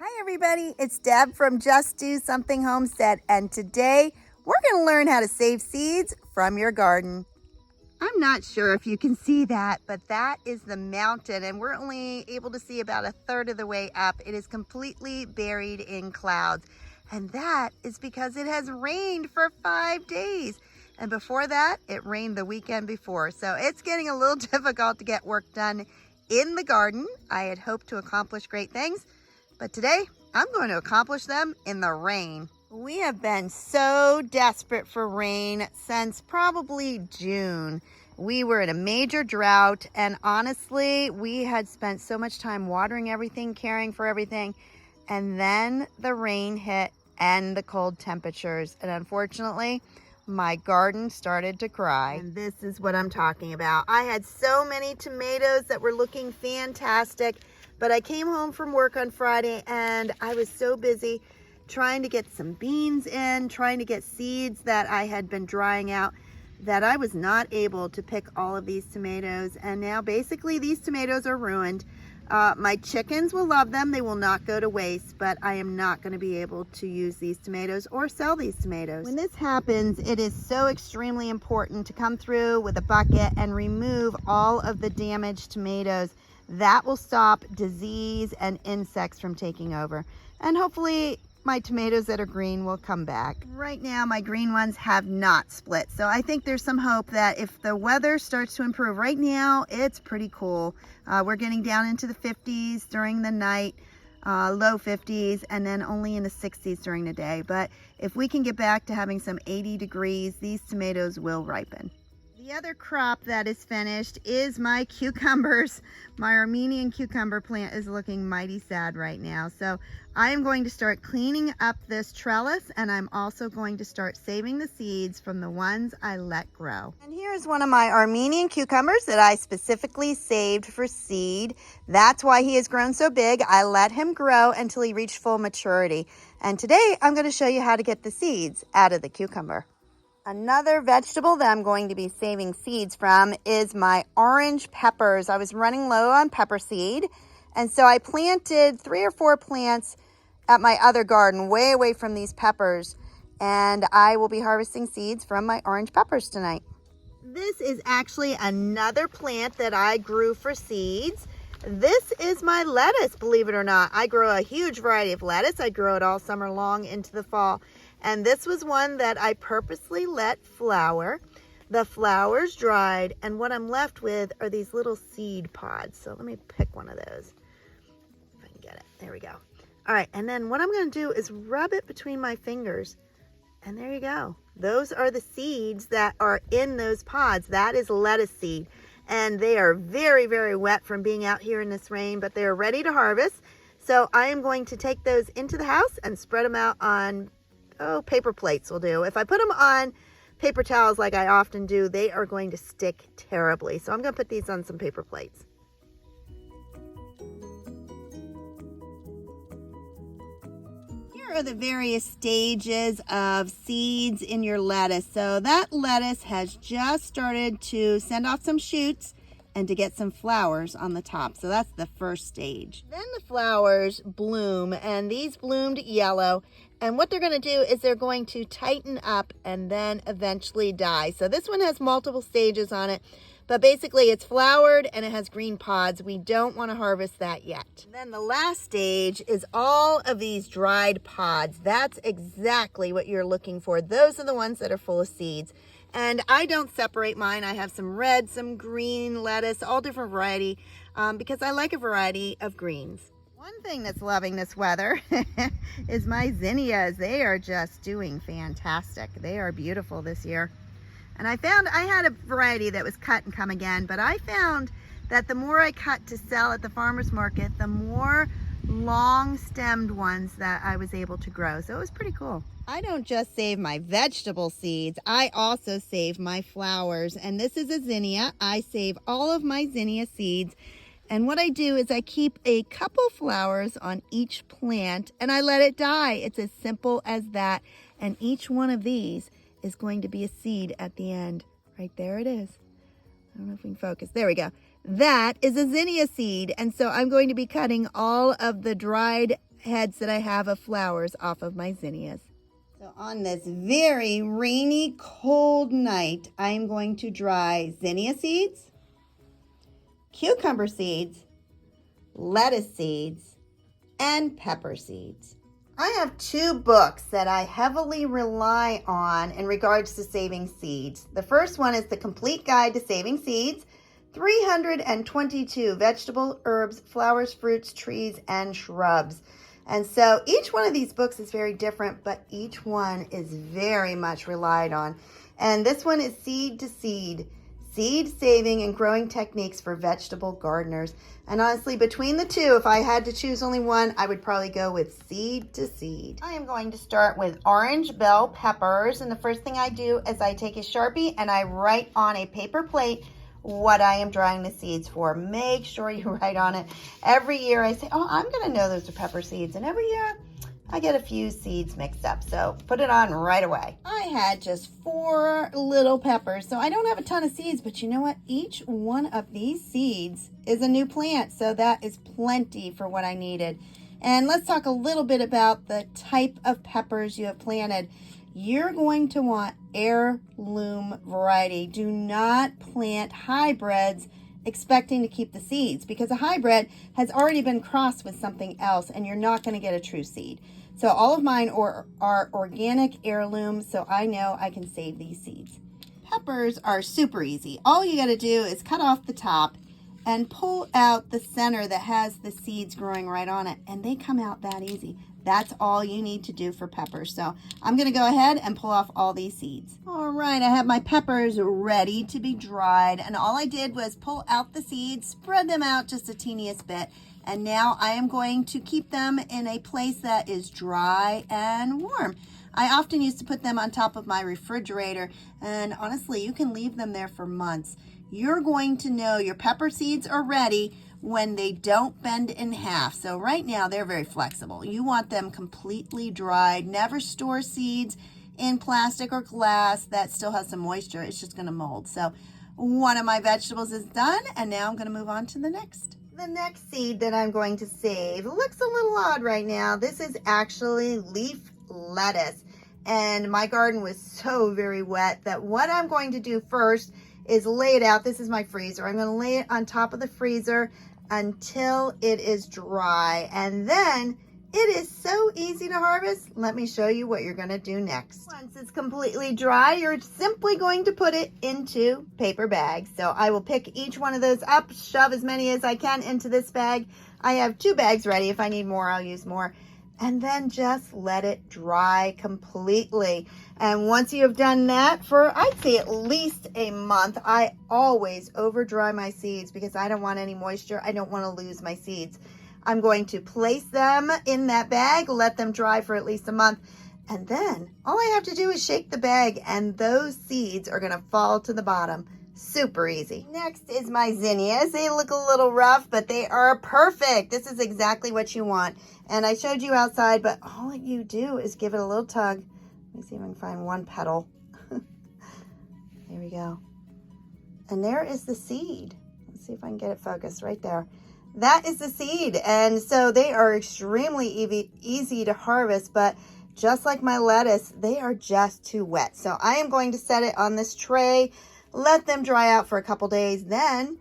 Hi everybody, it's Deb from Just Do Something Homestead, and today we're going to learn how to save seeds from your garden. I'm not sure if you can see that, but that is the mountain, and we're only able to see about a third of the way up. It is completely buried in clouds, and that is because it has rained for 5 days. And before that, it rained the weekend before, so it's getting a little difficult to get work done in the garden. I had hoped to accomplish great things, but today, I'm going to accomplish them in the rain. We have been so desperate for rain since probably June. We were in a major drought, and honestly, we had spent so much time watering everything, caring for everything, and then the rain hit and the cold temperatures, and unfortunately, my garden started to cry. And this is what I'm talking about. I had so many tomatoes that were looking fantastic, but I came home from work on Friday and I was so busy trying to get some beans in, trying to get seeds that I had been drying out, that I was not able to pick all of these tomatoes. And now basically these tomatoes are ruined. My chickens will love them. They will not go to waste, but I am not going to be able to use these tomatoes or sell these tomatoes. When this happens, it is so extremely important to come through with a bucket and remove all of the damaged tomatoes. That will stop disease and insects from taking over. And hopefully my tomatoes that are green will come back. Right now, my green ones have not split. So I think there's some hope that if the weather starts to improve. Right now, it's pretty cool. We're getting down into the 50s during the night, low 50s, and then only in the 60s during the day. But if we can get back to having some 80 degrees, these tomatoes will ripen. The other crop that is finished is my cucumbers. My Armenian cucumber plant is looking mighty sad right now. So I am going to start cleaning up this trellis, and I'm also going to start saving the seeds from the ones I let grow. And here's one of my Armenian cucumbers that I specifically saved for seed. That's why he has grown so big. I let him grow until he reached full maturity. And today I'm going to show you how to get the seeds out of the cucumber. Another vegetable that I'm going to be saving seeds from is my orange peppers. I was running low on pepper seed, and so I planted 3 or 4 plants at my other garden way away from these peppers, and I will be harvesting seeds from my orange peppers tonight. This is actually another plant that I grew for seeds. This is my lettuce, believe it or not. I grow a huge variety of lettuce. I grow it all summer long into the fall. And this was one that I purposely let flower. The flowers dried, and what I'm left with are these little seed pods. So let me pick one of those, if I can get it. There we go. All right, and then what I'm going to do is rub it between my fingers, and there you go. Those are the seeds that are in those pods. That is lettuce seed, and they are very, very wet from being out here in this rain, but they are ready to harvest. So I am going to take those into the house and spread them out on paper plates will do. If I put them on paper towels like I often do, they are going to stick terribly. So I'm going to put these on some paper plates. Here are the various stages of seeds in your lettuce. So that lettuce has just started to send off some shoots and to get some flowers on the top. So that's the first stage. Then the flowers bloom, and these bloomed yellow. And what they're going to do is they're going to tighten up and then eventually die. So this one has multiple stages on it, but basically it's flowered and it has green pods. We don't want to harvest that yet. Then the last stage is all of these dried pods. That's exactly what you're looking for. Those are the ones that are full of seeds. And I don't separate mine. I have some red, some green lettuce, all different variety, because I like a variety of greens. One thing that's loving this weather is my zinnias. They are just doing fantastic. They are beautiful this year. And I found I had a variety that was cut and come again, but I found that the more I cut to sell at the farmer's market, the more long-stemmed ones that I was able to grow. So it was pretty cool. I don't just save my vegetable seeds, I also save my flowers. And this is a zinnia. I save all of my zinnia seeds. And what I do is I keep a couple flowers on each plant and I let it die. It's as simple as that. And each one of these is going to be a seed at the end. Right there it is. I don't know if we can focus. There we go. That is a zinnia seed. And so I'm going to be cutting all of the dried heads that I have of flowers off of my zinnias. So on this very rainy, cold night, I'm going to dry zinnia seeds, cucumber seeds, lettuce seeds, and pepper seeds. I have 2 books that I heavily rely on in regards to saving seeds. The first one is The Complete Guide to Saving Seeds, 322 vegetable, herbs, flowers, fruits, trees, and shrubs. And so each one of these books is very different, but each one is very much relied on. And this one is Seed to Seed, Seed Saving and Growing Techniques for Vegetable Gardeners. And honestly, between the 2, if I had to choose only one, I would probably go with Seed to Seed. I am going to start with orange bell peppers. And the first thing I do is I take a Sharpie and I write on a paper plate what I am drying the seeds for. Make sure you write on it. Every year I say, oh, I'm going to know those are pepper seeds. And every year I get a few seeds mixed up. So put it on right away. I had just 4 little peppers, so I don't have a ton of seeds, but you know what? Each one of these seeds is a new plant. So that is plenty for what I needed. And let's talk a little bit about the type of peppers you have planted. You're going to want heirloom variety. Do not plant hybrids expecting to keep the seeds, because a hybrid has already been crossed with something else and you're not going to get a true seed. So all of mine are organic heirlooms, so I know I can save these seeds. Peppers are super easy. All you got to do is cut off the top and pull out the center that has the seeds growing right on it, and they come out that easy. That's all you need to do for peppers. So I'm going to go ahead and pull off all these seeds. All right, I have my peppers ready to be dried, and all I did was pull out the seeds, spread them out just a teeniest bit, and now I am going to keep them in a place that is dry and warm. I often used to put them on top of my refrigerator, and honestly, you can leave them there for months. You're going to know your pepper seeds are ready when they don't bend in half. So right now they're very flexible. You want them completely dried. Never store seeds in plastic or glass that still has some moisture. It's just going to mold. So one of my vegetables is done, and now I'm going to move on to the next. The next seed that I'm going to save looks a little odd right now. This is actually leaf lettuce, and my garden was so very wet that what I'm going to do first is lay it out. This is my freezer. I'm going to lay it on top of the freezer until it is dry, and then it is so easy to harvest. Let me show you what you're going to do next. Once it's completely dry, you're simply going to put it into paper bags. So I will pick each one of those up, shove as many as I can into this bag. I have 2 bags ready. If I need more, I'll use more. And then just let it dry completely. And once you have done that for, I'd say, at least a month, I always over dry my seeds because I don't want any moisture. I don't want to lose my seeds. I'm going to place them in that bag, let them dry for at least a month. And then all I have to do is shake the bag and those seeds are going to fall to the bottom. Super easy. Next is my zinnias. They look a little rough, but they are perfect. This is exactly what you want. And I showed you outside, but all you do is give it a little tug. Let me see if I can find one petal. There we go. And there is the seed. Let's see if I can get it focused right there. That is the seed. And so they are extremely easy to harvest, but just like my lettuce, they are just too wet. So I am going to set it on this tray, let them dry out for a couple days, then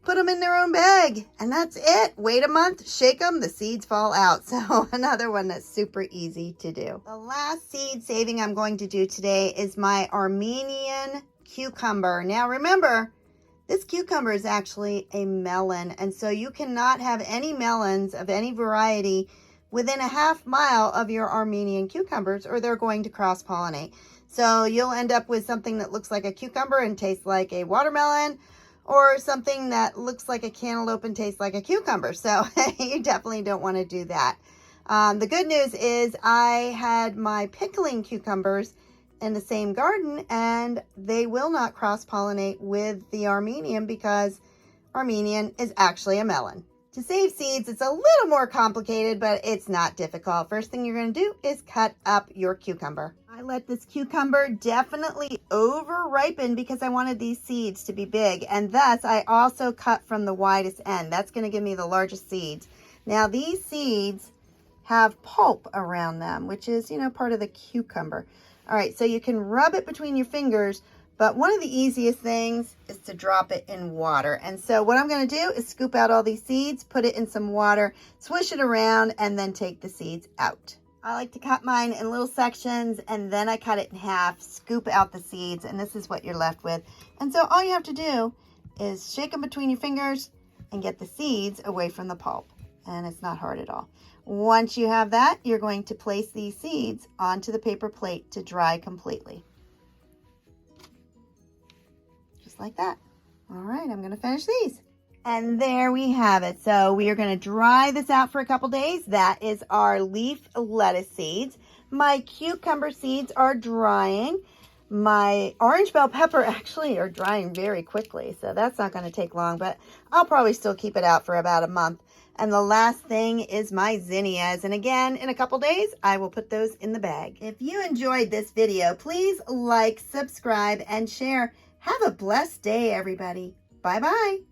put them in their own bag. And that's it. Wait a month, shake them, the seeds fall out. So another one that's super easy to do. The last seed saving I'm going to do today is my Armenian cucumber. Now remember, this cucumber is actually a melon. And so you cannot have any melons of any variety within a half mile of your Armenian cucumbers, or they're going to cross-pollinate. So you'll end up with something that looks like a cucumber and tastes like a watermelon, or something that looks like a cantaloupe and tastes like a cucumber. So you definitely don't want to do that. The good news is I had my pickling cucumbers in the same garden, and they will not cross-pollinate with the Armenian because Armenian is actually a melon. To save seeds, it's a little more complicated, but it's not difficult. First thing you're going to do is cut up your cucumber. I let this cucumber definitely over ripen because I wanted these seeds to be big, and thus I also cut from the widest end. That's going to give me the largest seeds. Now these seeds have pulp around them, which is, you know, part of the cucumber. All right, so you can rub it between your fingers, but one of the easiest things is to drop it in water. And so what I'm going to do is scoop out all these seeds, put it in some water, swish it around, and then take the seeds out. I like to cut mine in little sections, and then I cut it in half, scoop out the seeds, and this is what you're left with. And so all you have to do is shake them between your fingers and get the seeds away from the pulp. And it's not hard at all. Once you have that, you're going to place these seeds onto the paper plate to dry completely. Just like that. All right, I'm going to finish these. And there we have it. So we are going to dry this out for a couple days. That is our leaf lettuce seeds. My cucumber seeds are drying. My orange bell pepper actually are drying very quickly, so that's not going to take long, but I'll probably still keep it out for about a month. And the last thing is my zinnias. And again, in a couple days, I will put those in the bag. If you enjoyed this video, please like, subscribe, and share. Have a blessed day, everybody. Bye-bye.